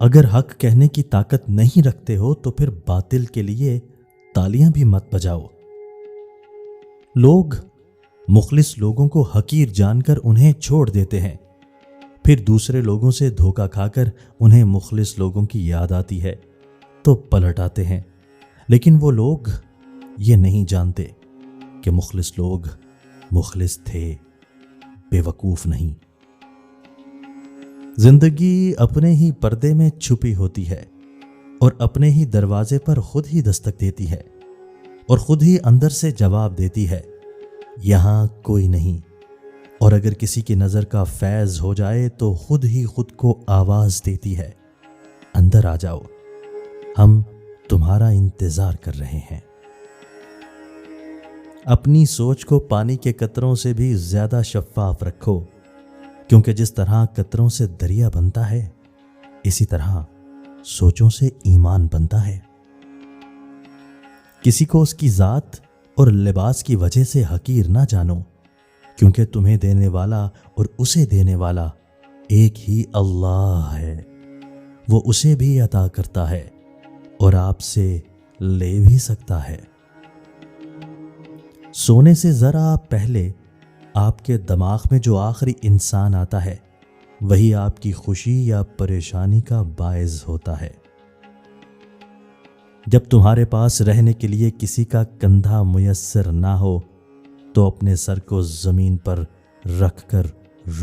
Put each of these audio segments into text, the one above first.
اگر حق کہنے کی طاقت نہیں رکھتے ہو تو پھر باطل کے لیے تالیاں بھی مت بجاؤ۔ لوگ مخلص لوگوں کو حقیر جان کر انہیں چھوڑ دیتے ہیں، پھر دوسرے لوگوں سے دھوکہ کھا کر انہیں مخلص لوگوں کی یاد آتی ہے تو پلٹ آتے ہیں، لیکن وہ لوگ یہ نہیں جانتے کہ مخلص لوگ مخلص تھے، بے وقوف نہیں۔ زندگی اپنے ہی پردے میں چھپی ہوتی ہے اور اپنے ہی دروازے پر خود ہی دستک دیتی ہے اور خود ہی اندر سے جواب دیتی ہے، یہاں کوئی نہیں۔ اور اگر کسی کی نظر کا فیض ہو جائے تو خود ہی خود کو آواز دیتی ہے، اندر آ جاؤ، ہم تمہارا انتظار کر رہے ہیں۔ اپنی سوچ کو پانی کے قطروں سے بھی زیادہ شفاف رکھو، کیونکہ جس طرح قطروں سے دریا بنتا ہے، اسی طرح سوچوں سے ایمان بنتا ہے۔ کسی کو اس کی ذات اور لباس کی وجہ سے حقیر نہ جانو، کیونکہ تمہیں دینے والا اور اسے دینے والا ایک ہی اللہ ہے۔ وہ اسے بھی عطا کرتا ہے اور آپ سے لے بھی سکتا ہے۔ سونے سے ذرا پہلے آپ کے دماغ میں جو آخری انسان آتا ہے، وہی آپ کی خوشی یا پریشانی کا باعث ہوتا ہے۔ جب تمہارے پاس رہنے کے لیے کسی کا کندھا میسر نہ ہو تو اپنے سر کو زمین پر رکھ کر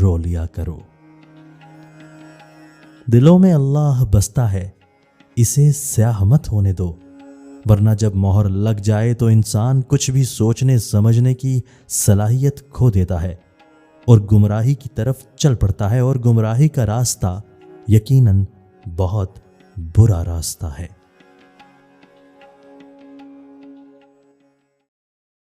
رو لیا کرو۔ دلوں میں اللہ بستا ہے، اسے سیاہ مت ہونے دو، ورنہ جب مہر لگ جائے تو انسان کچھ بھی سوچنے سمجھنے کی صلاحیت کھو دیتا ہے اور گمراہی کی طرف چل پڑتا ہے، اور گمراہی کا راستہ یقیناً بہت برا راستہ ہے۔